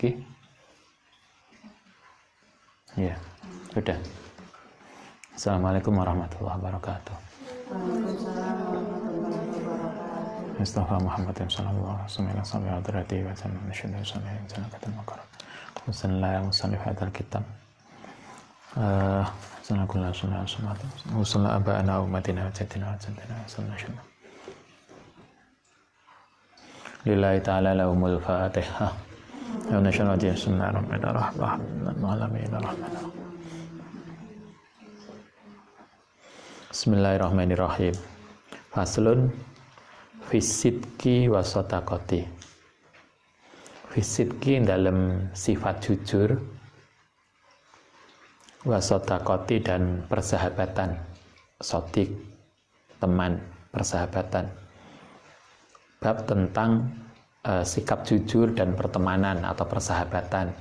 lagi? Ya, sudah. Assalamualaikum warahmatullahi wabarakatuh. Mustafa Muhammad sallallahu alaihi wasallam sampai hadrati wa sallam nasyhadu an la ilaha illallah wa makaram. Sallallahu musannif hadzal kitab. Sallallahu alaihi wasallam. Sallallahu abana ummatina wa jaddina wa jaddina sallallahu. Lillahi ta'ala lahumul fatihah. Ya nasyhadu an Bismillahirrahmanirrahim. Bismillahirrahmanirrahim. Faslun fisidki wa shadaqati. Fisidki dalam sifat jujur, wa shadaqati dan persahabatan. Shadiq, teman, persahabatan. Bab tentang sikap jujur dan pertemanan atau persahabatan.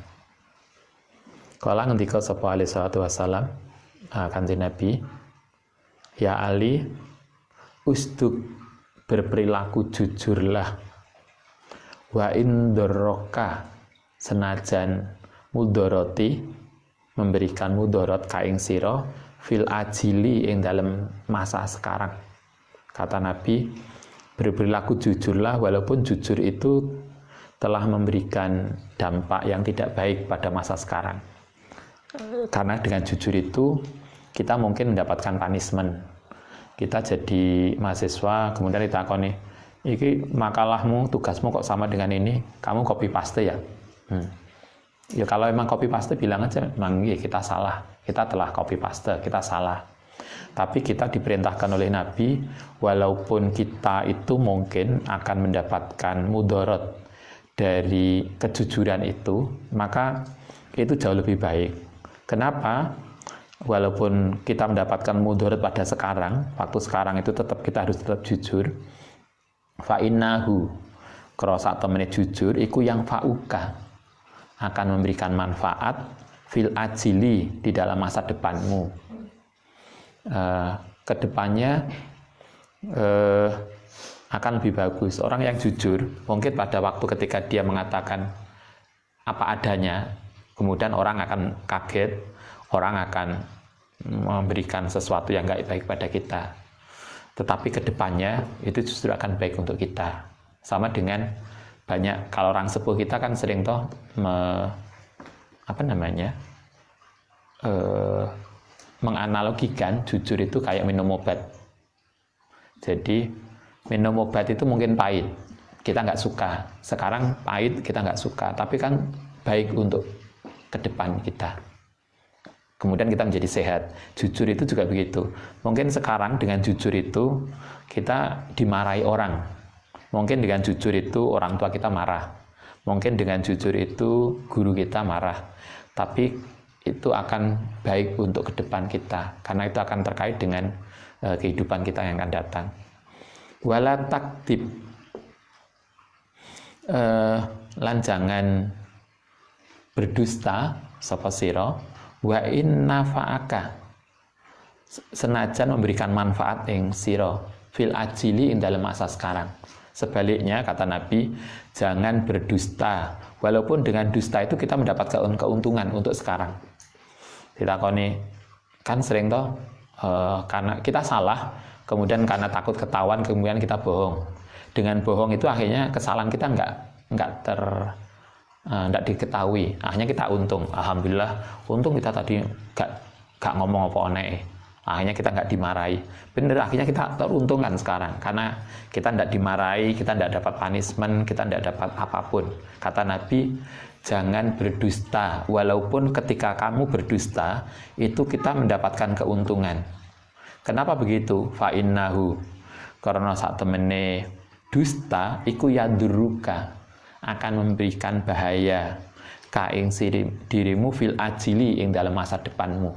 Kala ngendika sapa alaihi salatu wasalam kanjeng Nabi, ya Ali, usduk, berperilaku jujurlah, wa indoroka, senajan mudoroti, memberikan mudorot kaing siro, fil ajili ing dalam masa sekarang. Kata Nabi, berperilaku jujurlah walaupun jujur itu telah memberikan dampak yang tidak baik pada masa sekarang. Karena dengan jujur itu kita mungkin mendapatkan punishment. Kita jadi mahasiswa, kemudian ditakoni, iki makalahmu, tugasmu kok sama dengan ini, kamu copy paste ya? Ya kalau emang copy paste bilang aja, memang ya kita salah, kita telah copy paste, kita salah. Tapi kita diperintahkan oleh Nabi, walaupun kita itu mungkin akan mendapatkan mudorot dari kejujuran itu, maka itu jauh lebih baik. Kenapa? Walaupun kita mendapatkan mudarat pada sekarang, waktu sekarang itu kita harus tetap jujur. Fa'innahu, kalau saat temennya jujur, iku yang fa'uka akan memberikan manfaat fil ajili di dalam masa depanmu. Kedepannya akan lebih bagus. Orang yang jujur, mungkin pada waktu ketika dia mengatakan apa adanya, kemudian orang akan kaget, orang akan memberikan sesuatu yang nggak baik pada kita. Tetapi kedepannya itu justru akan baik untuk kita. Sama dengan banyak, kalau orang sepuh kita kan sering menganalogikan jujur itu kayak minum obat. Jadi minum obat itu mungkin pahit, kita nggak suka. Sekarang pahit, kita nggak suka, tapi kan baik untuk ke depan kita. Kemudian kita menjadi sehat. Jujur itu juga begitu. Mungkin sekarang dengan jujur itu kita dimarahi orang. Mungkin dengan jujur itu orang tua kita marah. Mungkin dengan jujur itu guru kita marah. Tapi itu akan baik untuk ke depan kita. Karena itu akan terkait dengan kehidupan kita yang akan datang. Wala takdib. Lan jangan berdusta sapa sira wa in nafa'aka, senajan memberikan manfaat ing sira fil ajili ing dalam masa sekarang. Sebaliknya kata Nabi, jangan berdusta walaupun dengan dusta itu kita mendapatkan keuntungan untuk sekarang. Ditakoni kan sering toh karena kita salah, kemudian karena takut ketahuan kemudian kita bohong. Dengan bohong itu akhirnya kesalahan kita enggak diketahui, akhirnya kita untung. Alhamdulillah, untung kita tadi gak ngomong apa aneh, akhirnya kita nggak dimarahi. Bener, akhirnya kita teruntungkan sekarang karena kita nggak dimarahi, kita nggak dapat punishment, kita nggak dapat apapun. Kata Nabi, jangan berdusta walaupun ketika kamu berdusta itu kita mendapatkan keuntungan. Kenapa begitu? Fa'innahu, karena saat temene dusta iku yaduruka, akan memberikan bahaya kaing dirimu fil ajili ing dalam masa depanmu.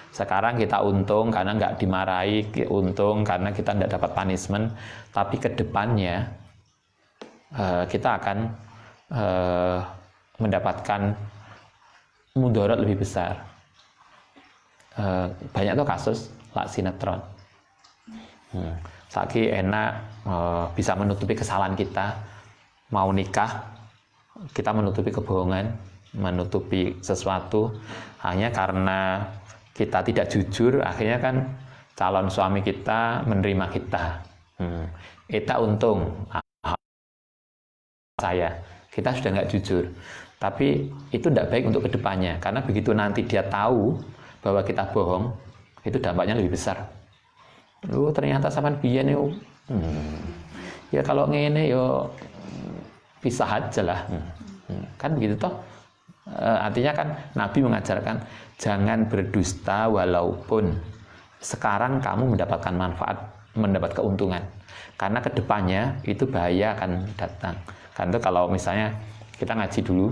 Sekarang kita untung karena nggak dimarahi, untung karena kita nggak dapat punishment, tapi kedepannya kita akan mendapatkan mudarat lebih besar. Banyak tuh kasus lak sinetron. Saiki enak bisa menutupi kesalahan kita. Mau nikah kita menutupi kebohongan, menutupi sesuatu hanya karena kita tidak jujur, akhirnya kan calon suami kita menerima kita. Kita untung, kita sudah nggak jujur. Tapi itu tidak baik untuk kedepannya, karena begitu nanti dia tahu bahwa kita bohong, itu dampaknya lebih besar. Ternyata sampean biyen yo, ya kalau ngene yo pisah aja lah, kan begitu toh. Artinya kan Nabi mengajarkan jangan berdusta walaupun sekarang kamu mendapatkan manfaat, mendapat keuntungan, karena kedepannya itu bahaya akan datang. Kan itu kalau misalnya kita ngaji dulu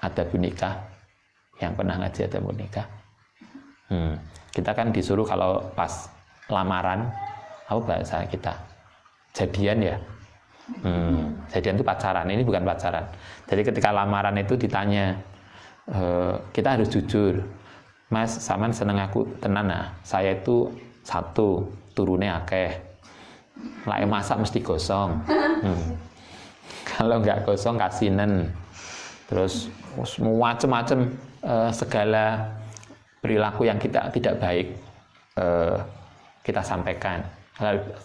ada nikah, yang pernah ngaji ada nikah, kita kan disuruh kalau pas lamaran, apa bahasa kita, jadian ya, jadian itu pacaran, ini bukan pacaran. Jadi ketika lamaran itu ditanya, kita harus jujur, Mas sampean seneng aku tenan nah, saya itu satu turunnya akeh, lek masak mesti gosong, kalau nggak gosong kasinen, terus macam-macam segala perilaku yang kita tidak baik kita sampaikan.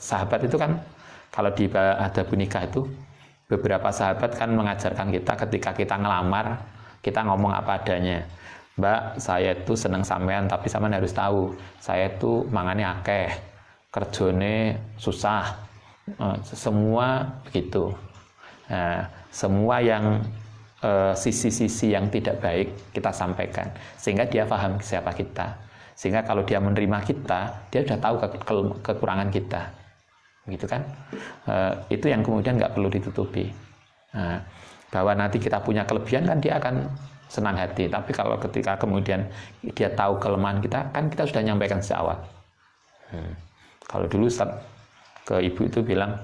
Sahabat itu kan kalau di adab nikah itu beberapa sahabat kan mengajarkan kita ketika kita ngelamar, kita ngomong apa adanya. Mbak, saya itu seneng sampean, tapi sampean harus tahu saya itu mangane akeh, kerjone susah, semua begitu. Nah, semua yang sisi-sisi yang tidak baik kita sampaikan sehingga dia paham siapa kita, sehingga kalau dia menerima kita, dia sudah tahu kekurangan kita, gitu kan. Itu yang kemudian nggak perlu ditutupi. Nah, bahwa nanti kita punya kelebihan kan dia akan senang hati, tapi kalau ketika kemudian dia tahu kelemahan kita, kan kita sudah nyampaikan sejak awal. Kalau dulu Ustaz ke ibu itu bilang,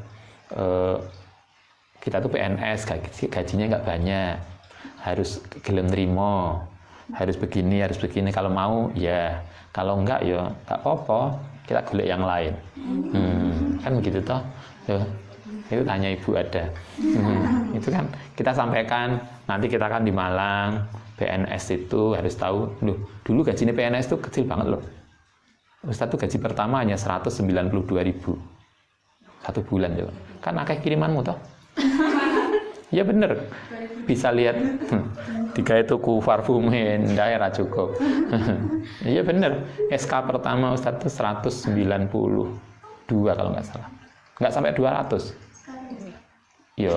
kita tuh PNS, gajinya nggak banyak, harus gelem nerimo, harus begini, kalau mau ya, kalau enggak ya nggak apa-apa, kita golek yang lain. Kan begitu toh. Itu tanya ibu ada. Itu kan kita sampaikan, nanti kita kan di Malang, PNS itu harus tahu, loh, dulu gajinya PNS itu kecil banget loh. Ustadz tuh gaji pertama hanya 192.000 satu bulan ya. Kan akeh kirimanmu toh. Ya bener, bisa lihat tiga itu ku parfumen daerah cukup. Iya bener, SK pertama Ustadz itu 192 kalau nggak salah, nggak sampai 200. Yo,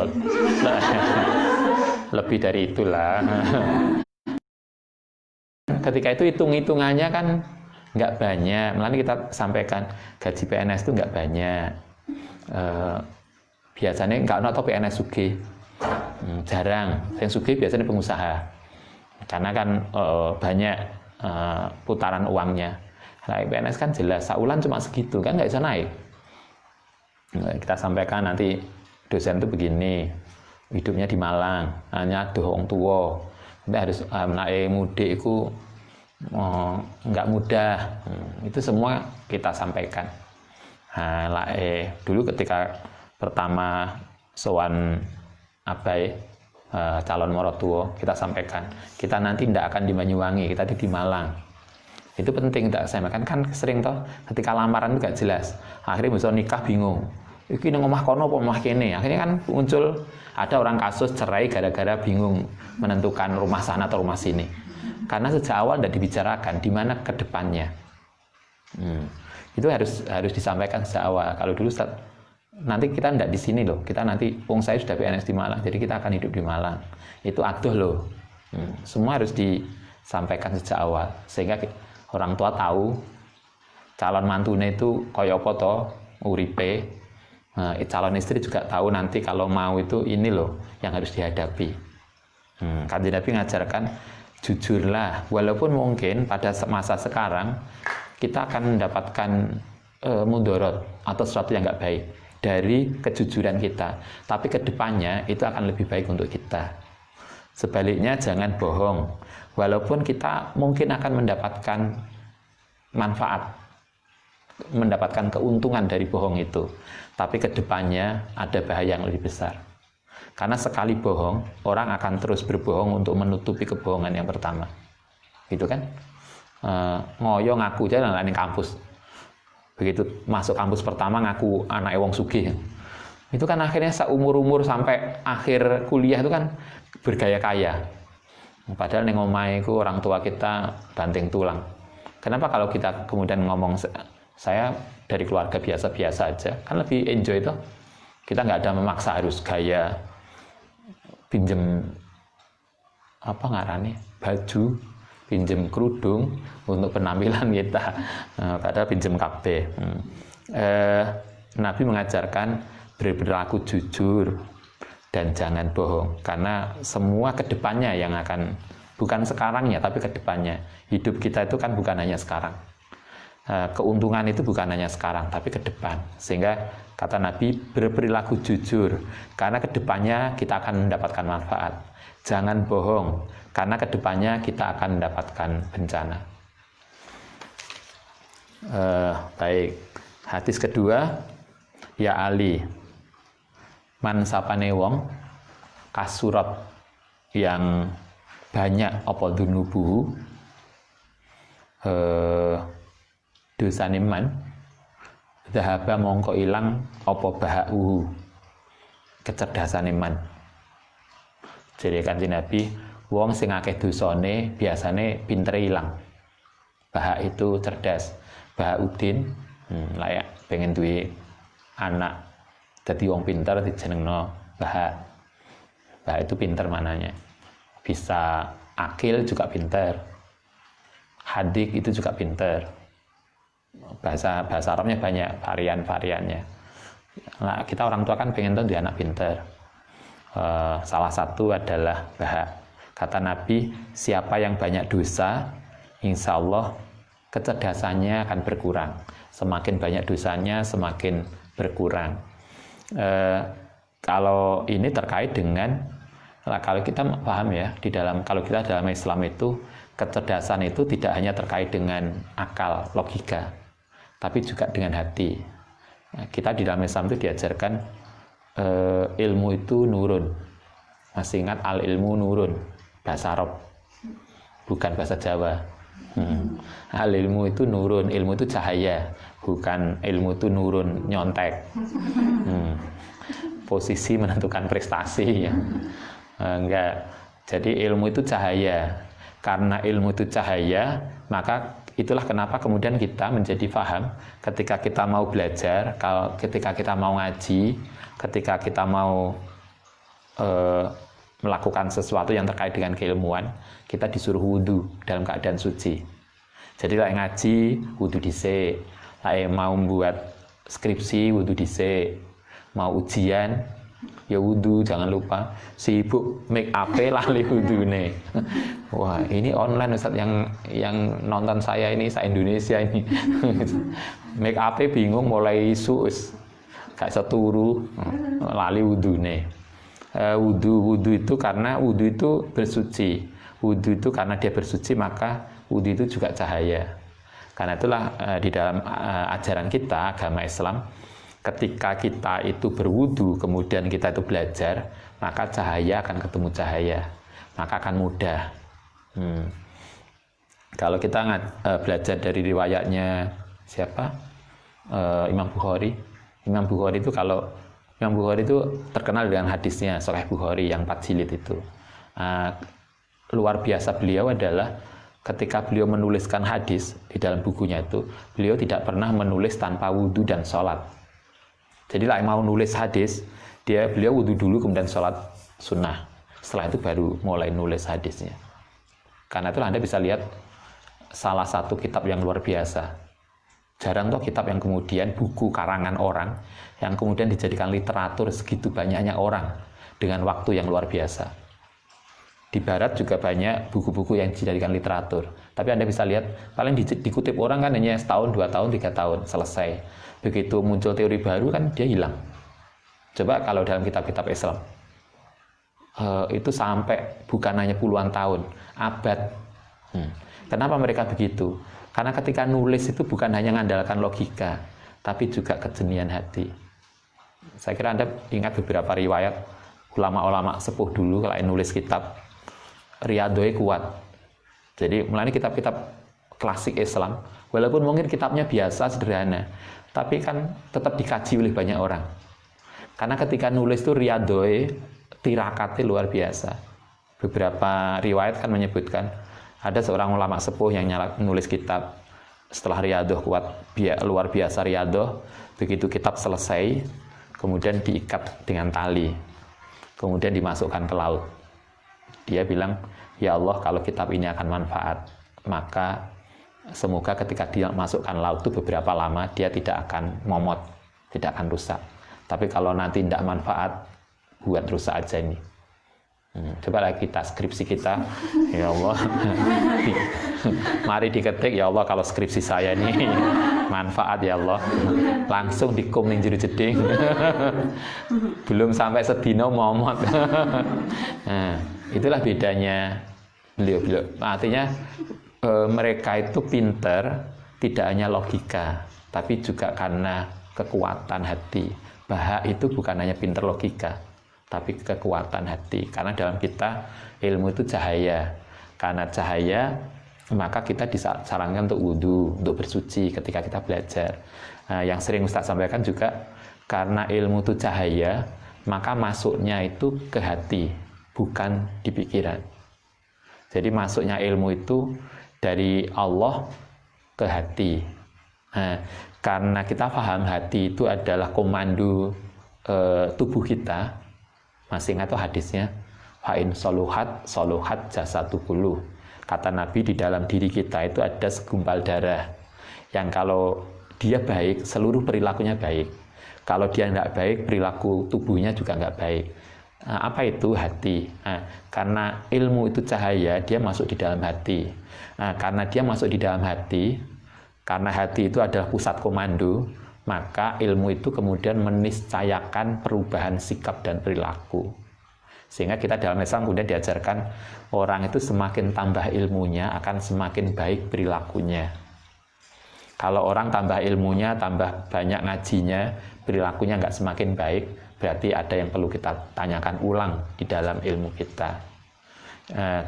lebih dari itulah. Ketika itu hitung-hitungannya kan nggak banyak, makanya kita sampaikan gaji PNS itu nggak banyak. Biasanya nggak atau PNS sugih, jarang. Yang sugih biasanya pengusaha, karena kan banyak putaran uangnya. Nah, PNS kan jelas saulan cuma segitu, kan nggak bisa naik. Kita sampaikan nanti dosen itu begini, hidupnya di Malang, hanya dohong tua, nanti harus naik mudik itu nggak mudah. Itu semua kita sampaikan. Nah, dulu ketika pertama sowan abai calon morotuo, kita sampaikan kita nanti tidak akan di Banyuwangi, kita di Malang. Itu penting tak saya makan, kan sering toh ketika lamaran itu gak jelas, akhirnya bisa nikah bingung, iki nang omah kono apa omah kene. Akhirnya kan muncul ada orang kasus cerai gara-gara bingung menentukan rumah sana atau rumah sini, karena sejak awal tidak dibicarakan di mana ke depannya. Itu harus disampaikan sejak awal. Kalau dulu nanti kita tidak di sini loh, kita nanti saya sudah PNS di Malang, jadi kita akan hidup di Malang, itu aduh loh. Semua harus disampaikan sejak awal sehingga orang tua tahu calon mantune itu kaya apa to uripe. Calon istri juga tahu nanti kalau mau itu ini loh yang harus dihadapi. Kanjeng Nabi mengajarkan jujurlah, walaupun mungkin pada masa sekarang kita akan mendapatkan mudorot atau sesuatu yang nggak baik dari kejujuran kita, tapi kedepannya itu akan lebih baik untuk kita. Sebaliknya jangan bohong, walaupun kita mungkin akan mendapatkan manfaat, mendapatkan keuntungan dari bohong itu, tapi kedepannya ada bahaya yang lebih besar. Karena sekali bohong, orang akan terus berbohong untuk menutupi kebohongan yang pertama. Gitu kan? Ngoyo ngaku aja nang kampus. Begitu masuk kampus pertama ngaku anak wong sugih. Itu kan akhirnya seumur-umur sampai akhir kuliah itu kan bergaya kaya. Padahal ning omahe iku orang tua kita banting tulang. Kenapa kalau kita kemudian ngomong saya dari keluarga biasa-biasa aja, kan lebih enjoy itu. Kita nggak ada memaksa harus gaya, pinjem apa ngarane baju, pinjem kerudung untuk penampilan kita. Padahal pinjem kabeh. Nabi mengajarkan berperilaku jujur dan jangan bohong, karena semua kedepannya yang akan, bukan sekarangnya tapi kedepannya. Hidup kita itu kan bukan hanya sekarang. Keuntungan itu bukan hanya sekarang tapi ke depan, sehingga kata Nabi berperilaku jujur karena kedepannya kita akan mendapatkan manfaat. Jangan bohong karena kedepannya kita akan mendapatkan bencana. Baik, hadis kedua, ya Ali, man sapane wong kasurat yang banyak apa dunubuhu dosane man dhahaba mongko ilang apa bahauhu kecerdasane man. Jadi kanjeng Nabi, wong sing akeh dosane biasane pintere ilang. Bahak itu cerdas. Bahaudin layak pengen duwe anak dadi wong pinter dijenengno Bahak. Bahak itu pinter mananya. Bisa akil juga pinter. Hadik itu juga pinter. Bahasa Arabnya banyak varian-variannya. Nah, kita orang tua kan pengen tuh dia anak pinter. Salah satu adalah Bahak. Kata Nabi, siapa yang banyak dosa, insya Allah kecerdasannya akan berkurang. Semakin banyak dosanya, semakin berkurang. Kalau ini terkait dengan, kalau kita paham ya, kalau kita dalam Islam itu kecerdasan itu tidak hanya terkait dengan akal, logika, tapi juga dengan hati. Kita di dalam Islam itu diajarkan ilmu itu nurun. Masih ingat al ilmu nurun, bahasa Arab, bukan bahasa Jawa. Al ilmu itu nurun, ilmu itu cahaya, bukan ilmu itu nurun nyontek. Posisi menentukan prestasi ya. Enggak. Jadi ilmu itu cahaya. Karena ilmu itu cahaya, maka itulah kenapa kemudian kita menjadi paham ketika kita mau belajar, ketika kita mau ngaji, ketika kita mau melakukan sesuatu yang terkait dengan keilmuan, kita disuruh wudhu dalam keadaan suci. Jadi lek ngaji wudhu dhisik, lek mau membuat skripsi wudhu dhisik, mau ujian ya wudhu, jangan lupa. Sibuk make up lali wudhune. Wah, ini online Ustaz, yang nonton saya ini se-Indonesia ini. Make up bingung mulai isu gak iso turu, lali wudhune. Wudhu itu karena wudhu itu bersuci. Wudhu itu karena dia bersuci, maka wudhu itu juga cahaya. Karena itulah di dalam ajaran kita, agama Islam, ketika kita itu berwudu, kemudian kita itu belajar, maka cahaya akan ketemu cahaya, maka akan mudah. Kalau kita belajar dari riwayatnya siapa? Imam Bukhari. Imam Bukhari itu terkenal dengan hadisnya Sahih Bukhari yang 4 jilid itu. Luar biasa beliau adalah ketika beliau menuliskan hadis di dalam bukunya itu, beliau tidak pernah menulis tanpa wudu dan sholat. Jadi lah mau nulis hadis, beliau wudhu dulu kemudian sholat sunnah. Setelah itu baru mulai nulis hadisnya. Karena itulah Anda bisa lihat salah satu kitab yang luar biasa. Jarang tuh kitab yang kemudian buku karangan orang yang kemudian dijadikan literatur segitu banyaknya orang dengan waktu yang luar biasa. Di barat juga banyak buku-buku yang dijadikan literatur. Tapi Anda bisa lihat paling dikutip orang kan hanya setahun, 2 tahun, 3 tahun selesai. Begitu muncul teori baru kan dia hilang. Coba kalau dalam kitab-kitab Islam itu sampai bukan hanya puluhan tahun, abad. Kenapa mereka begitu? Karena ketika nulis itu bukan hanya mengandalkan logika, tapi juga kejenian hati. Saya kira Anda ingat beberapa riwayat ulama-ulama sepuh dulu kalau nulis kitab riyadoe kuat. Jadi mulai kitab-kitab klasik Islam, walaupun mungkin kitabnya biasa sederhana, tapi kan tetap dikaji oleh banyak orang. Karena ketika nulis itu riyadoe tirakatnya luar biasa. Beberapa riwayat kan menyebutkan ada seorang ulama sepuh yang nulis kitab setelah riyadoh kuat luar biasa riyadoh, begitu kitab selesai kemudian diikat dengan tali, kemudian dimasukkan ke laut. Dia bilang, ya Allah, kalau kitab ini akan manfaat, maka semoga ketika dia masukkan laut itu beberapa lama dia tidak akan momot, tidak akan rusak. Tapi kalau nanti tidak manfaat, buat rusak aja ini. Coba lagi kita skripsi kita, ya Allah, mari diketik, ya Allah kalau skripsi saya ini manfaat ya Allah, langsung dikum ning jero jeding, belum sampai sedino momot. Nah, itulah bedanya beliau. Artinya mereka itu pinter tidak hanya logika, tapi juga karena kekuatan hati. Bahak itu bukan hanya pinter logika, tapi kekuatan hati. Karena dalam kita ilmu itu cahaya. Karena cahaya, maka kita disarankan untuk wudhu, untuk bersuci ketika kita belajar. Nah, yang sering Ustaz sampaikan juga, karena ilmu itu cahaya, maka masuknya itu ke hati, bukan di pikiran. Jadi masuknya ilmu itu dari Allah ke hati. Nah, karena kita paham hati itu adalah komando tubuh kita. Masih ingat tuh hadisnya, fa'in soluhat jasadu kulluh. Kata Nabi, di dalam diri kita itu ada segumpal darah yang kalau dia baik, seluruh perilakunya baik. Kalau dia tidak baik, perilaku tubuhnya juga nggak baik. Nah, apa itu hati? Nah, karena ilmu itu cahaya, dia masuk di dalam hati. Nah, karena dia masuk di dalam hati, karena hati itu adalah pusat komando, maka ilmu itu kemudian meniscayakan perubahan sikap dan perilaku. Sehingga kita dalam Islam kemudian diajarkan orang itu semakin tambah ilmunya akan semakin baik perilakunya. Kalau orang tambah ilmunya, tambah banyak ngajinya, perilakunya nggak semakin baik, berarti ada yang perlu kita tanyakan ulang di dalam ilmu kita.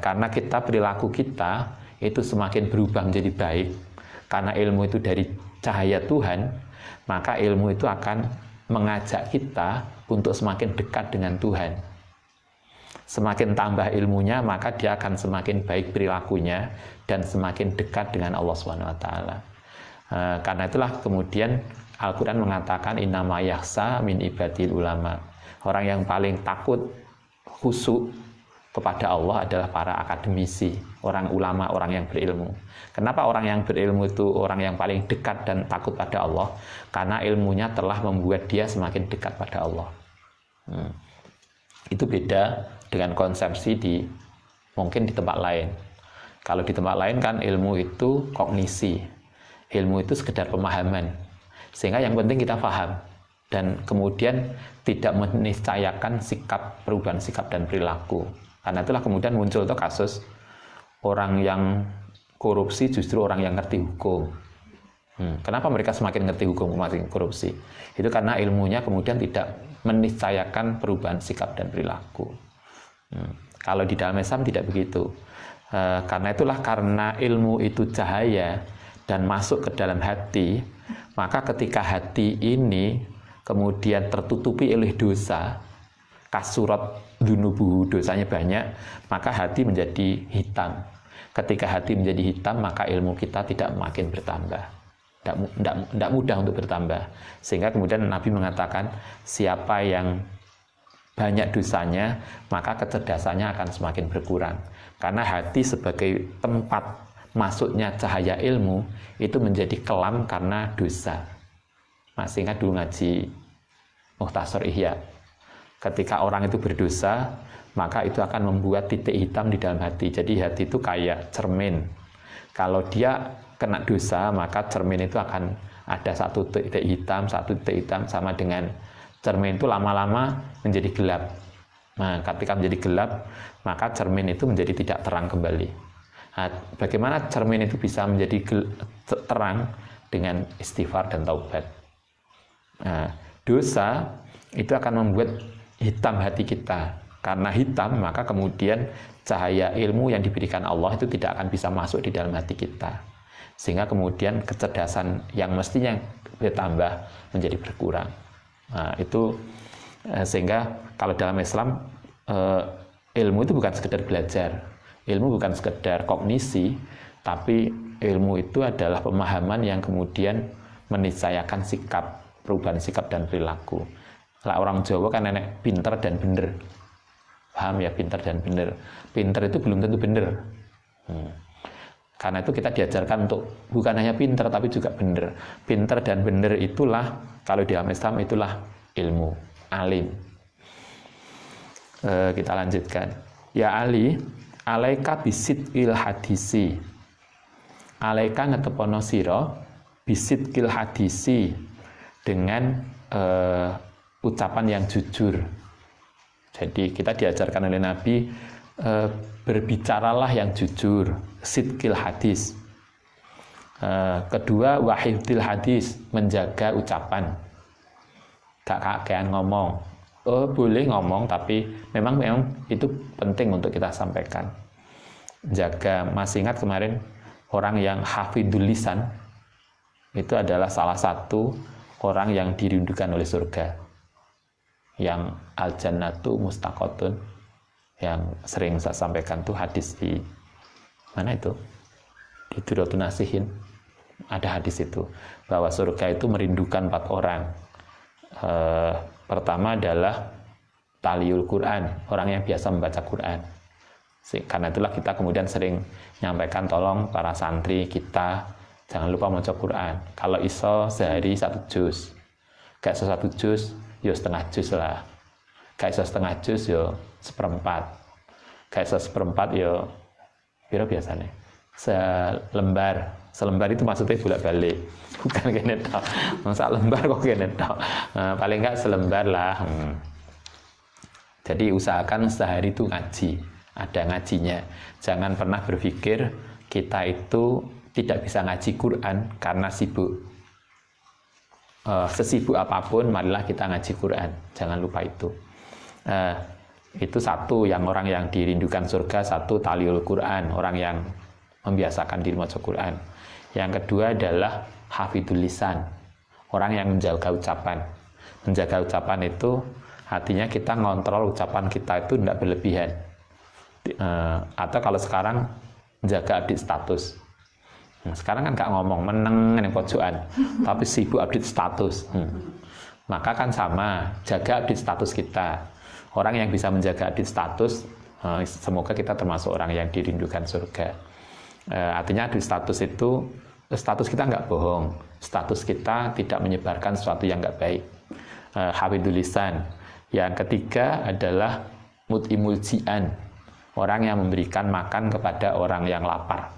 Karena perilaku kita itu semakin berubah menjadi baik, karena ilmu itu dari cahaya Tuhan, maka ilmu itu akan mengajak kita untuk semakin dekat dengan Tuhan. Semakin tambah ilmunya, maka dia akan semakin baik perilakunya dan semakin dekat dengan Allah SWT. Karena itulah kemudian Al-Quran mengatakan innama yakhsha min ibadil ulama. Orang yang paling takut khusyuk kepada Allah adalah para akademisi, orang ulama, orang yang berilmu. Kenapa orang yang berilmu itu orang yang paling dekat dan takut pada Allah? Karena ilmunya telah membuat dia semakin dekat pada Allah. Itu beda dengan konsepsi mungkin di tempat lain. Kalau di tempat lain kan ilmu itu kognisi, ilmu itu sekedar pemahaman, sehingga yang penting kita paham dan kemudian tidak meniscayakan perubahan sikap dan perilaku. Karena itulah kemudian muncul tuh kasus orang yang korupsi justru orang yang ngerti hukum. Kenapa mereka semakin ngerti hukum semakin korupsi? Itu karena ilmunya kemudian tidak meniscayakan perubahan sikap dan perilaku. Kalau di dalam Islam tidak begitu. Karena itulah karena ilmu itu cahaya dan masuk ke dalam hati, maka ketika hati ini kemudian tertutupi oleh dosa, kasurat dunubuhu, dosanya banyak, maka hati menjadi hitam. Ketika hati menjadi hitam, maka ilmu kita tidak makin bertambah, tidak mudah untuk bertambah. Sehingga kemudian Nabi mengatakan, siapa yang banyak dosanya, maka kecerdasannya akan semakin berkurang. Karena hati sebagai tempat masuknya cahaya ilmu, itu menjadi kelam karena dosa. Masih ingat dulu ngaji Mukhtasar Ihya, ketika orang itu berdosa, maka itu akan membuat titik hitam di dalam hati. Jadi hati itu kayak cermin. Kalau dia kena dosa, maka cermin itu akan ada satu titik hitam, sama dengan cermin itu lama-lama menjadi gelap. Nah, ketika menjadi gelap, maka cermin itu menjadi tidak terang kembali. Nah, bagaimana cermin itu bisa menjadi terang? Dengan istighfar dan taubat. Nah, dosa itu akan membuat hitam hati kita. Karena hitam, maka kemudian cahaya ilmu yang diberikan Allah itu tidak akan bisa masuk di dalam hati kita. Sehingga kemudian kecerdasan yang mestinya bertambah menjadi berkurang. Nah, itu sehingga kalau dalam Islam ilmu itu bukan sekedar belajar. Ilmu bukan sekedar kognisi, tapi ilmu itu adalah pemahaman yang kemudian meniscayakan sikap, perubahan sikap dan perilaku. Lah orang Jawa kan nenek pinter dan bener. Paham ya, pinter dan bener. Pinter itu belum tentu bener. Karena itu kita diajarkan untuk bukan hanya pinter tapi juga bener. Pinter dan bener itulah, kalau di dalam Islam itulah ilmu, alim. Kita lanjutkan. Ya Ali, alaika bisidqil hadisi. Alaika ngetepono sira bisidqil hadisi, dengan ucapan yang jujur. Jadi kita diajarkan oleh Nabi, berbicaralah yang jujur, sidqil hadis. Kedua, wahifdil hadis, menjaga ucapan, gak kakean ngomong. Boleh ngomong, tapi memang itu penting untuk kita sampaikan. Jaga, masih ingat kemarin orang yang hafidul lisan, itu adalah salah satu orang yang dirindukan oleh surga, yang al-jannatu mustaqotun, yang sering saya sampaikan tuh hadis di mana itu, di Durratun Nasihin ada hadis itu, bahwa surga itu merindukan 4 orang. Pertama adalah taliul Quran, orang yang biasa membaca Quran. Karena itulah kita kemudian sering menyampaikan, tolong para santri kita jangan lupa membaca Quran. Kalau iso sehari 1 juz, gak iso 1 juz, yo setengah juz lah. Gak iso setengah juz, yo seperempat. Gak iso seperempat, yo piro biasanya? Selembar itu maksudnya bolak-balik, bukan kene tok. Masa lembar kok kene tok. Paling enggak selembar lah. Jadi usahakan sehari itu ngaji, ada ngajinya. Jangan pernah berpikir kita itu tidak bisa ngaji Quran karena sibuk. Sesibuk apapun, marilah kita ngaji Quran. Jangan lupa itu. Itu satu, yang orang yang dirindukan surga. Satu, taliul Quran, orang yang membiasakan diri membaca Quran. Yang kedua adalah hafidul lisan, orang yang menjaga ucapan. Menjaga ucapan itu artinya kita ngontrol ucapan kita itu tidak berlebihan. Atau kalau sekarang menjaga update status. Sekarang kan gak ngomong, meneng yang pojokan, tapi sibuk update status. Maka kan sama, jaga update status kita. Orang yang bisa menjaga update status, semoga kita termasuk orang yang dirindukan surga. Artinya update status itu, status kita nggak bohong, status kita tidak menyebarkan sesuatu yang nggak baik. Hafidul lisan. Yang ketiga adalah mut'imul ji'an, orang yang memberikan makan kepada orang yang lapar.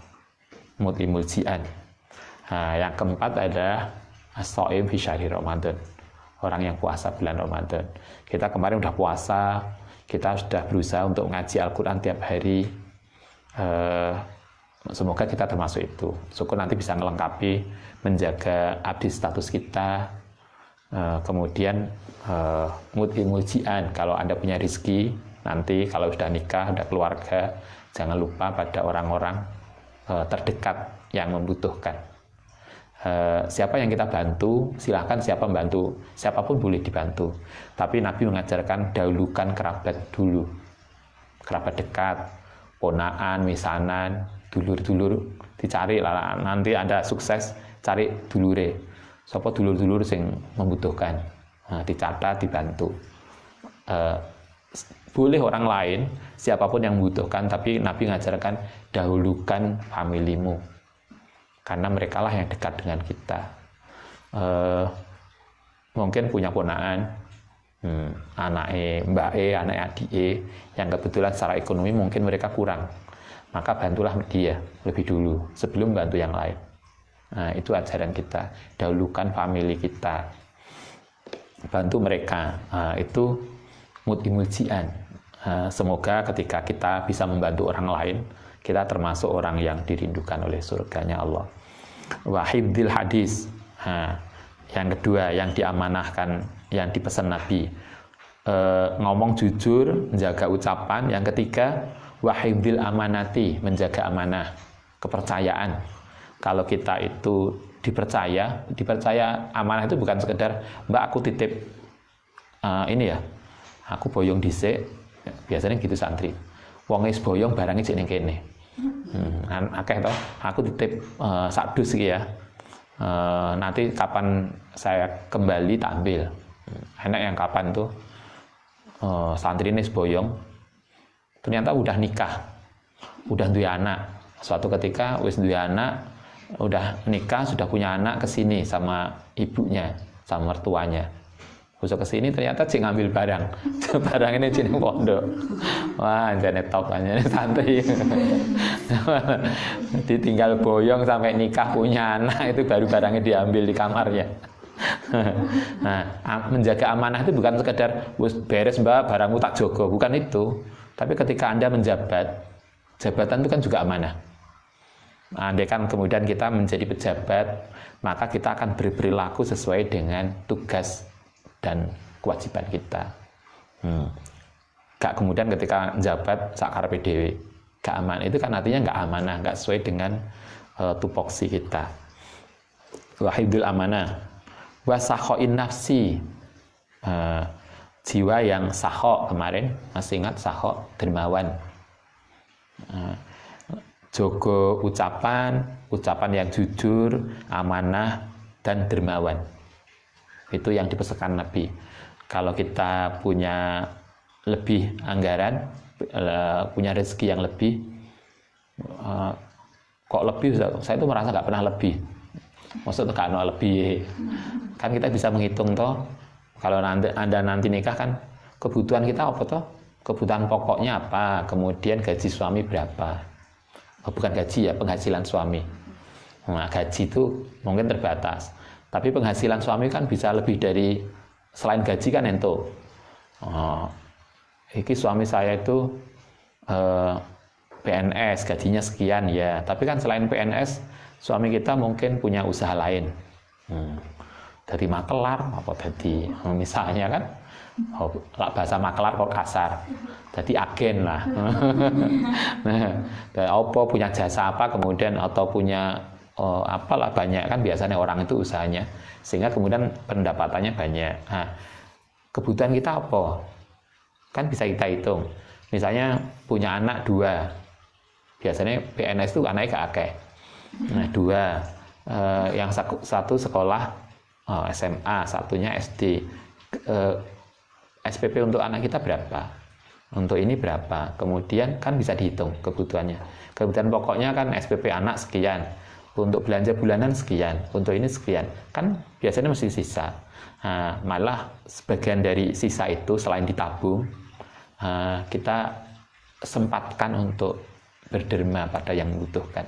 Mut'imul ji'an. Yang keempat adalah as-shaim fi syahri Ramadan, orang yang puasa bulan Ramadan. Kita kemarin udah puasa, kita sudah berusaha untuk ngaji Al-Quran tiap hari. Semoga kita termasuk itu. Syukur nanti bisa melengkapi, menjaga update status kita. Kemudian mut'imul ji'an, kalau Anda punya rezeki, nanti kalau sudah nikah, sudah keluarga, jangan lupa pada orang-orang terdekat yang membutuhkan. Siapa yang kita bantu, silahkan siapa membantu, siapapun boleh dibantu. Tapi Nabi mengajarkan dahulukan kerabat dulu, kerabat dekat, ponaan, misanan, dulur-dulur dicari lah. Nanti Anda sukses, cari dulure. Sapa dulur-dulur sing membutuhkan, dicatat, dibantu. Boleh orang lain, siapapun yang membutuhkan, tapi Nabi mengajarkan dahulukan familimu, karena mereka lah yang dekat dengan kita. Mungkin punya ponaan, anaknya mbak anaknya adik yang kebetulan secara ekonomi mungkin mereka kurang, maka bantulah dia lebih dulu sebelum bantu yang lain. Nah, itu ajaran kita, dahulukan family kita, bantu mereka. Itu mut'imul ji'an. Semoga ketika kita bisa membantu orang lain, kita termasuk orang yang dirindukan oleh surganya Allah. Wahibdil hadis. Yang kedua yang diamanahkan, yang dipesan Nabi, ngomong jujur, menjaga ucapan. Yang ketiga, wahibdil amanati, menjaga amanah, kepercayaan. Kalau kita itu dipercaya amanah itu bukan sekedar mbak aku titip ini ya, aku boyong dhisik, biasanya gitu santri. Wong wis boyong barangnya cek ning kene. Akeh toh, aku titip sak dus iki ya. Nanti kapan saya kembali tak ambil. Enak yang kapan tuh santri ini boyong ternyata udah nikah, udah duwe anak. Suatu ketika wis duwe anak, udah nikah, sudah punya anak, kesini sama ibunya, sama mertuanya. Besok kesini ternyata cik ngambil barang. Barang ini cik pondok. Wah, jane top aja santri. Ditinggal boyong sampai nikah punya anak, itu baru barangnya diambil di kamarnya. Nah, menjaga amanah itu bukan sekedar beres mbak, barangmu tak jogo, bukan itu. Tapi ketika Anda menjabat, jabatan itu kan juga amanah. Andai kan kemudian kita menjadi pejabat, maka kita akan berperilaku sesuai dengan tugas dan kewajiban kita. Gak kemudian ketika menjabat sakarepe dhewe, gak aman. Itu kan artinya gak amanah, gak sesuai dengan tupoksi kita. Wahidul amanah. Wasakhoin nafsi, jiwa yang sakho. Kemarin masih ingat sakho, dermawan. Jogo ucapan yang jujur, amanah, dan dermawan. Itu yang dipesankan Nabi. Kalau kita punya lebih anggaran, punya rezeki yang lebih, kok lebih? Saya itu merasa nggak pernah lebih. Maksudnya nggak ada lebih. Kan kita bisa menghitung toh. Kalau Anda nanti nikah kan kebutuhan kita apa toh? Kebutuhan pokoknya apa? Kemudian gaji suami berapa? Oh, bukan gaji ya, penghasilan suami. Nah, gaji itu mungkin terbatas. Tapi penghasilan suami kan bisa lebih dari, selain gaji kan ento. Iki suami saya itu PNS, gajinya sekian ya. Tapi kan selain PNS, suami kita mungkin punya usaha lain. Dari makelar, apa tadi misalnya kan, bahasa makelar kok kasar. Jadi agen lah. Nah, apa punya jasa apa kemudian atau punya apalah banyak kan biasanya orang itu usahanya, sehingga kemudian pendapatannya banyak. Nah, kebutuhan kita apa? Kan bisa kita hitung. Misalnya punya anak 2, biasanya PNS itu anaknya gak akeh. Nah 2, yang satu sekolah SMA, satunya SD. SPP untuk anak kita berapa? Untuk ini berapa? Kemudian kan bisa dihitung kebutuhannya. Kebutuhan pokoknya kan SPP anak sekian. Untuk belanja bulanan sekian, untuk ini sekian, kan biasanya mesti sisa. Nah, malah sebagian dari sisa itu selain ditabung, kita sempatkan untuk berderma pada yang membutuhkan.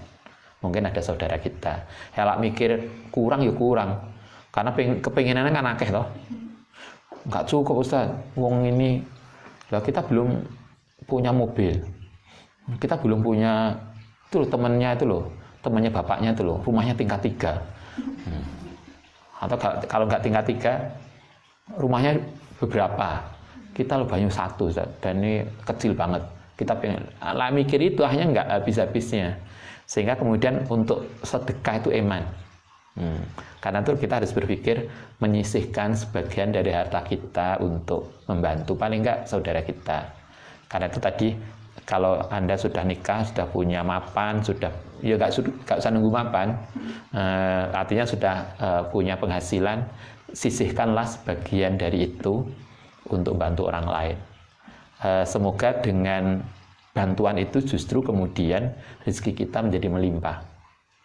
Mungkin ada saudara kita, helak mikir kurang ya kurang, karena kepengenannya kan akeh toh. Nggak cukup Ustaz, wong ini, lah kita belum punya mobil, kita belum punya, itu loh temannya itu loh. Temannya bapaknya itu loh, rumahnya tingkat 3. Atau kalau nggak tingkat 3, rumahnya beberapa. Kita loh banyak 1, dan ini kecil banget. Kita pengen, lah mikir itu akhirnya nggak habis-habisnya. Sehingga kemudian untuk sedekah itu iman. Karena itu kita harus berpikir menyisihkan sebagian dari harta kita untuk membantu paling nggak saudara kita. Karena itu tadi, kalau Anda sudah nikah, sudah punya mapan, sudah ya nggak usah nunggu mapan, artinya sudah punya penghasilan, sisihkanlah sebagian dari itu untuk bantu orang lain. Semoga dengan bantuan itu justru kemudian rezeki kita menjadi melimpah,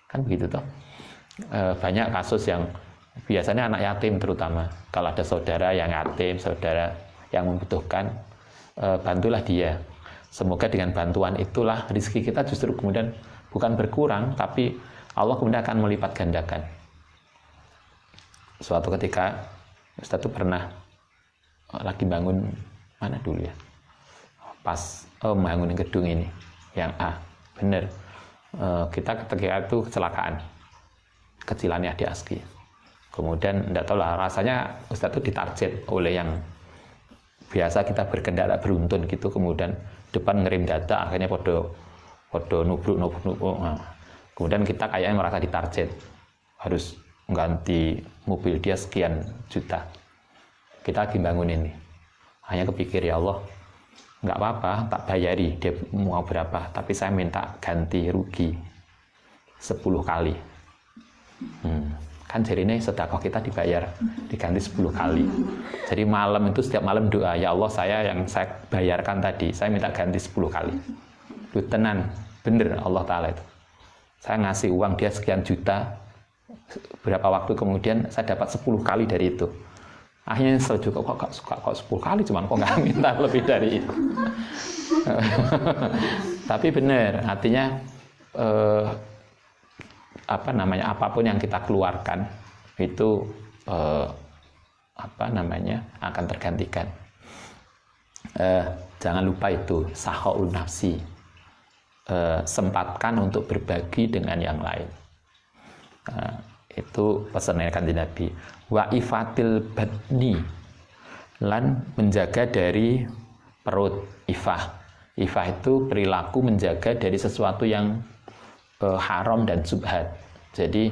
kan begitu toh. Banyak kasus yang biasanya anak yatim terutama, kalau ada saudara yang yatim, saudara yang membutuhkan, bantulah dia. Semoga dengan bantuan itulah rezeki kita justru kemudian bukan berkurang, tapi Allah kemudian akan melipat gandakan. Suatu ketika Ustaz itu pernah lagi bangun mana dulu ya, pas bangun gedung ini yang A, bener, kita ketika itu kecelakaan, kecilannya adik Aski. Kemudian tidak tahu lah, rasanya Ustaz itu ditarget oleh yang biasa kita berkendara beruntun gitu, kemudian depan ngirim data, akhirnya podo nubruk. Nah, kemudian kita kayaknya merasa ditarget, harus mengganti mobil dia sekian juta. Kita lagi bangun ini, hanya kepikir, ya Allah, nggak apa-apa, tak bayari dia mau berapa, tapi saya minta ganti rugi 10 kali. Kan jadi ini sedekah kita dibayar, diganti 10 kali. Jadi malam itu setiap malam doa, ya Allah, yang saya bayarkan tadi, saya minta ganti 10 kali. Itu tenan, bener Allah Ta'ala itu. Saya ngasih uang dia sekian juta, berapa waktu kemudian saya dapat 10 kali dari itu. Akhirnya nyesel juga, kok 10 kali, cuman kok nggak minta lebih dari itu. Tapi benar, artinya apapun yang kita keluarkan itu akan tergantikan. Jangan lupa itu sahaul nafsi, sempatkan untuk berbagi dengan yang lain. Itu pesannya Kanjeng Nabi. Wa ifatil badni, lan menjaga dari perut. Ifah itu perilaku menjaga dari sesuatu yang haram dan subhat. Jadi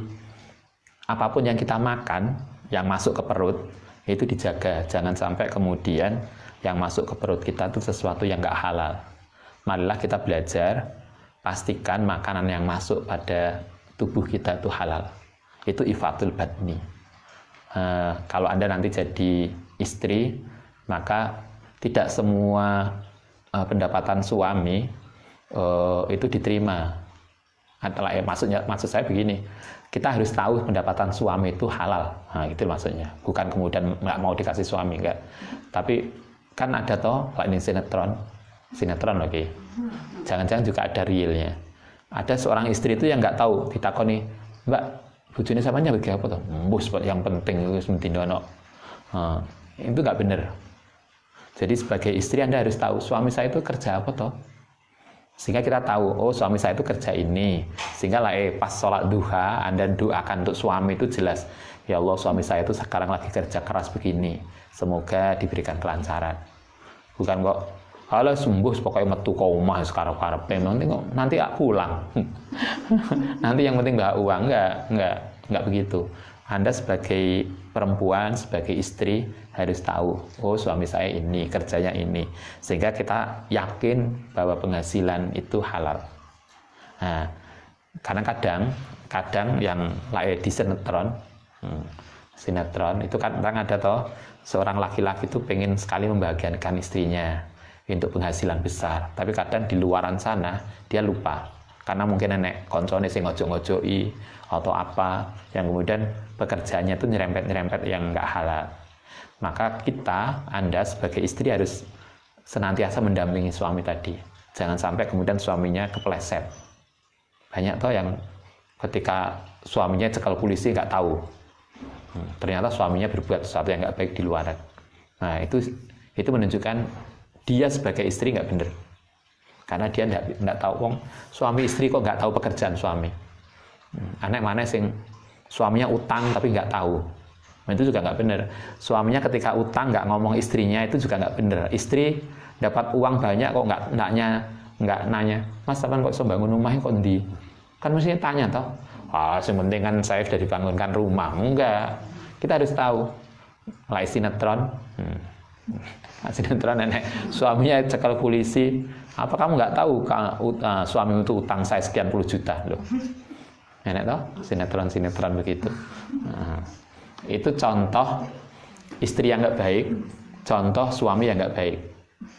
apapun yang kita makan yang masuk ke perut itu dijaga, jangan sampai kemudian yang masuk ke perut kita itu sesuatu yang nggak halal. Marilah kita belajar, pastikan makanan yang masuk pada tubuh kita itu halal. Itu ifatul badni. Kalau Anda nanti jadi istri, maka tidak semua pendapatan suami itu diterima. Maksud saya begini, kita harus tahu pendapatan suami itu halal. Nah, itu maksudnya. Bukan kemudian nggak mau dikasih suami, enggak. Tapi kan ada toh, kalau ini sinetron lagi. Jangan-jangan juga ada realnya. Ada seorang istri itu yang nggak tahu, ditakoni, Mbak, bojone sampeyan bagi apa toh? Mbus yang penting wis mendinono. Itu nggak benar. Jadi sebagai istri Anda harus tahu suami saya itu kerja apa toh? Sehingga kita tahu, oh suami saya itu kerja ini. Sehingga pas sholat duha Anda doakan untuk suami itu jelas. Ya Allah, suami saya itu sekarang lagi kerja keras begini. Semoga diberikan kelancaran. Bukan kok kalau sembuh pokoknya metu ke rumah sekarang nanti pulang. Nanti yang penting bawa uang, enggak begitu. Anda sebagai perempuan, sebagai istri harus tahu, oh suami saya ini, kerjanya ini. Sehingga kita yakin bahwa penghasilan itu halal. Nah, karena kadang yang di sinetron itu kadang ada toh, seorang laki-laki itu pengen sekali membahagiakan istrinya untuk penghasilan besar. Tapi kadang di luaran sana, dia lupa. Karena mungkin nenek koncone sing ngojo-ngojoi atau apa yang kemudian pekerjaannya itu nyerempet yang nggak halal. Maka Anda sebagai istri harus senantiasa mendampingi suami tadi. Jangan sampai kemudian suaminya kepleset. Banyak toh yang ketika suaminya cekal polisi nggak tahu. Ternyata suaminya berbuat sesuatu yang nggak baik di luaran. Nah itu menunjukkan dia sebagai istri nggak benar. Karena dia nggak tahu, suami istri kok nggak tahu pekerjaan suami. Anak mana sing suaminya utang tapi nggak tahu. Nah, itu juga nggak benar. Suaminya ketika utang nggak ngomong istrinya, itu juga nggak benar. Istri dapat uang banyak kok nggak nanya, Mas sampean kok iso bangun rumah kok ndi? Kan mestinya tanya toh. Yang penting kan saya sudah dibangunkan rumah. Enggak. Kita harus tahu. Lai sinetron. Sinetron nenek suaminya cekal polisi. Apa kamu nggak tahu suami itu utang saya sekian puluh juta loh. Nenek toh sinetron begitu. Itu contoh istri yang nggak baik, contoh suami yang nggak baik.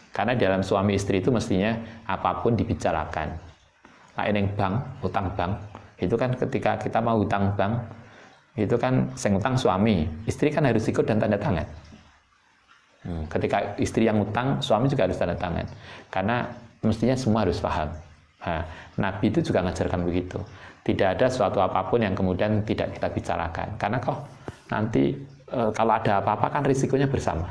Karena dalam suami istri itu mestinya apapun dibicarakan. Ini bank, utang bank, itu kan ketika kita mau utang bank, itu kan sing utang suami, istri kan harus ikut dan tanda tangan. Ketika istri yang utang, suami juga harus tanda tangan. Karena mestinya semua harus paham. Nah, Nabi itu juga mengajarkan begitu. Tidak ada suatu apapun yang kemudian tidak kita bicarakan. Karena nanti kalau ada apa-apa kan risikonya bersama.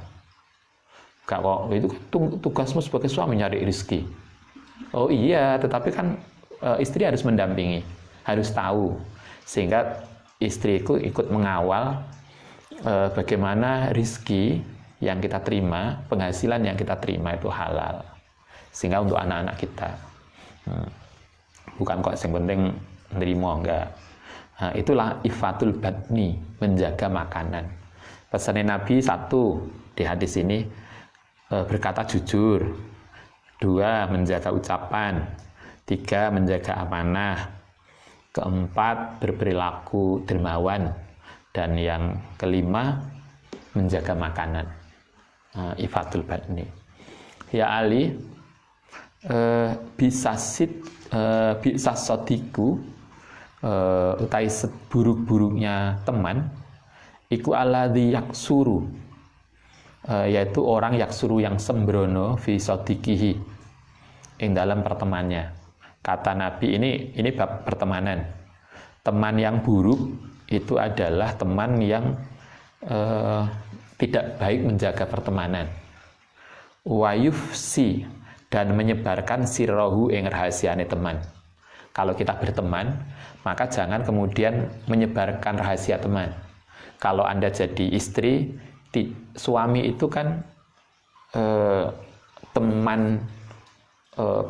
Itu tugasmu sebagai suami nyari rezeki. Oh iya, tetapi kan istri harus mendampingi, harus tahu. Sehingga istriku ikut mengawal bagaimana rezeki yang kita terima, penghasilan yang kita terima itu halal. Sehingga untuk anak-anak kita. Bukan kok yang penting nerima, enggak. Nah, itulah ifatul badni, menjaga makanan. Pesan Nabi satu di hadis ini, berkata jujur. Dua, menjaga ucapan. Tiga, menjaga amanah. Keempat, berperilaku dermawan. Dan yang kelima, menjaga makanan. Ifatul badni. Ya Ali, bisa sodiku, utai seburuk-buruknya teman, iku alladzi yaksuru, yaitu orang yaksuru yang sembrono fi sodikihi, ing dalam pertemanannya. Kata Nabi, ini bab pertemanan. Teman yang buruk itu adalah teman yang tidak baik menjaga pertemanan. Wayufsi, dan menyebarkan sirrohu ing rahasiane teman. Kalau kita berteman, maka jangan kemudian menyebarkan rahasia teman. Kalau Anda jadi istri, suami itu kan teman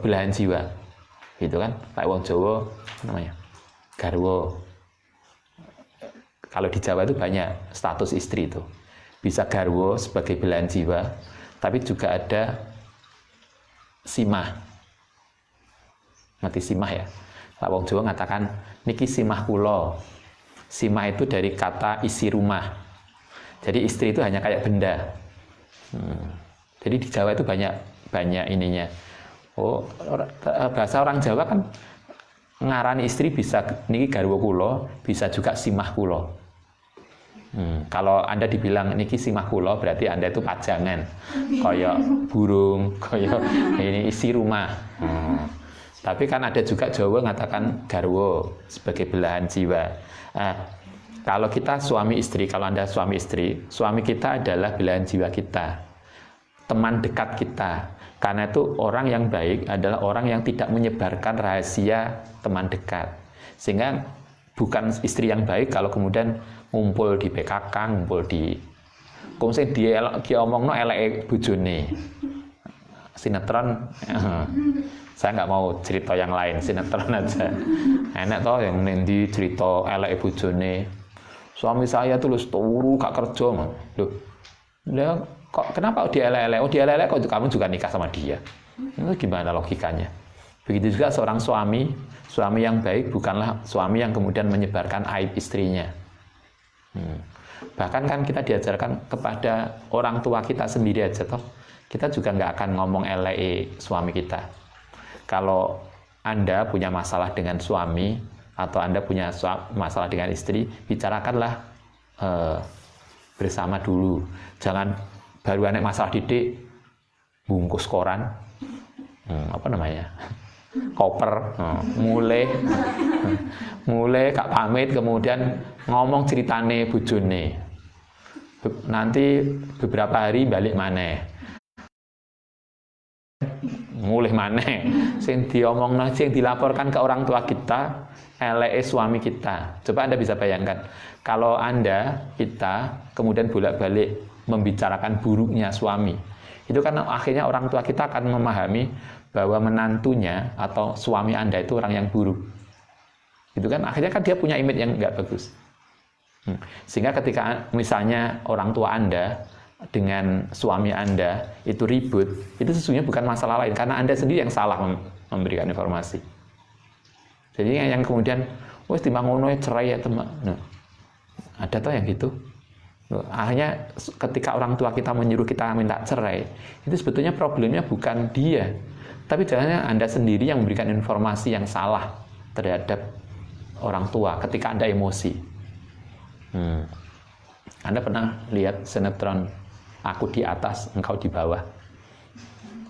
belahan jiwa, gitu kan? Kayak wong Jawa namanya garwa. Kalau di Jawa itu banyak status istri itu. Bisa garwa sebagai belahan jiwa, tapi juga ada simah. Mati simah ya. Pak wong Jawa mengatakan niki simah kula. Simah itu dari kata isi rumah. Jadi istri itu hanya kayak benda. Jadi di Jawa itu banyak ininya. Oh, bahasa orang Jawa kan ngarani istri bisa niki garwa kula, bisa juga simah kula. Kalau Anda dibilang niki simah kula, berarti Anda itu pajangan, kayak burung, kayak ini isi rumah. Tapi kan ada juga Jawa mengatakan garwo sebagai belahan jiwa. Kalau kita suami istri, kalau Anda suami istri, suami kita adalah belahan jiwa kita, teman dekat kita. Karena itu orang yang baik adalah orang yang tidak menyebarkan rahasia teman dekat. Sehingga bukan istri yang baik kalau kemudian ngumpul di PKK, ngumpul di kemudian dia omongno eleke bojone. Sinetron, saya nggak mau cerita yang lain, sinetron aja. Enak toh yang nendi cerita eleke bojone. Suami saya tuh turu gak kerja, loh. Dia kok kenapa dia elek-elek? Oh dia elek-elek kok kamu juga nikah sama dia. Itu gimana logikanya? Begitu juga seorang suami yang baik bukanlah suami yang kemudian menyebarkan aib istrinya. Bahkan kan kita diajarkan kepada orang tua kita sendiri aja toh, kita juga nggak akan ngomong elek suami kita. Kalau Anda punya masalah dengan suami atau Anda punya masalah dengan istri, bicarakanlah bersama dulu. Jangan baru ada masalah didik bungkus koran, apa namanya, koper, mulai gak pamit kemudian ngomong ceritane bojone. Nanti beberapa hari balik maneh, mulai maneh, sing diomongno, sing dilaporkan ke orang tua kita, eleke suami kita. Coba Anda bisa bayangkan, kalau kita kemudian bolak-balik membicarakan buruknya suami, itu kan akhirnya orang tua kita akan memahami bahwa menantunya atau suami Anda itu orang yang buruk. Itu kan akhirnya kan dia punya image yang nggak bagus. Sehingga ketika misalnya orang tua Anda dengan suami Anda itu ribut, itu sesungguhnya bukan masalah lain, karena Anda sendiri yang salah memberikan informasi. Jadi yang kemudian, wes timbangono cerai ya teman. Nah, ada toh yang gitu. Akhirnya ketika orang tua kita menyuruh kita minta cerai, itu sebetulnya problemnya bukan dia, tapi jangan Anda sendiri yang memberikan informasi yang salah terhadap orang tua ketika Anda emosi. Anda pernah lihat sinetron Aku di Atas, Engkau di Bawah?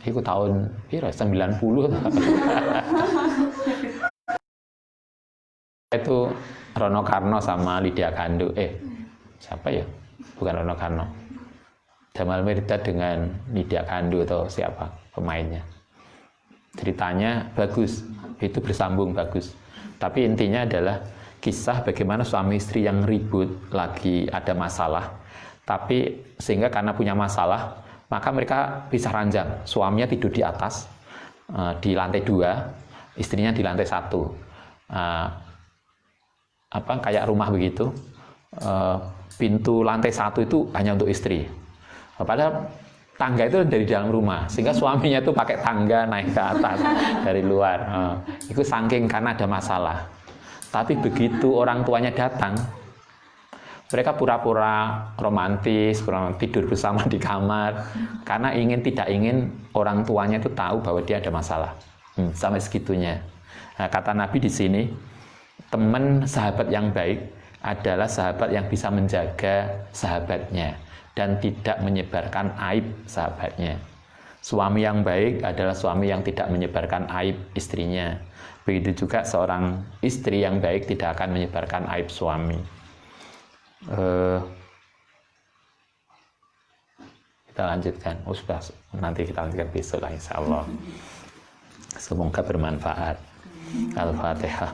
Itu tahun 90. Itu Rono Karno sama Lydia Kandu. Siapa ya? Bukan Rono Karno. Jamal Mirdad dengan Lydia Kandu atau siapa pemainnya. Ceritanya bagus, itu bersambung bagus. Tapi intinya adalah kisah bagaimana suami istri yang ribut, lagi ada masalah, Tapi sehingga karena punya masalah, maka mereka bisa ranjang. Suaminya tidur di atas, di lantai 2, istrinya di lantai 1. Kayak rumah begitu. Pintu lantai 1 itu hanya untuk istri. Padahal tangga itu dari dalam rumah, sehingga suaminya itu pakai tangga naik ke atas dari luar. Itu saking karena ada masalah. Tapi begitu orang tuanya datang, mereka pura-pura romantis, tidur bersama di kamar, karena tidak ingin orang tuanya itu tahu bahwa dia ada masalah. Sampai segitunya. Nah, kata Nabi di sini, teman sahabat yang baik adalah sahabat yang bisa menjaga sahabatnya dan tidak menyebarkan aib sahabatnya. Suami yang baik adalah suami yang tidak menyebarkan aib istrinya. Begitu juga seorang istri yang baik tidak akan menyebarkan aib suami. Kita lanjutkan. Sudah, nanti kita lanjutkan besok lah insya Allah. Semoga bermanfaat. Al-Fatihah.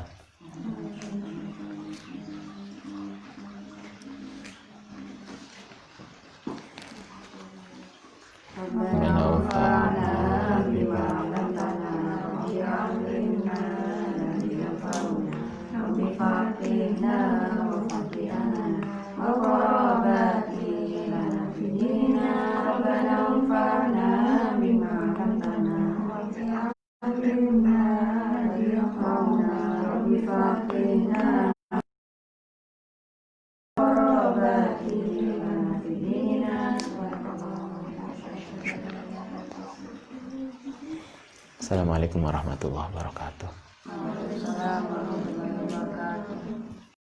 Assalamualaikum warahmatullahi wabarakatuh.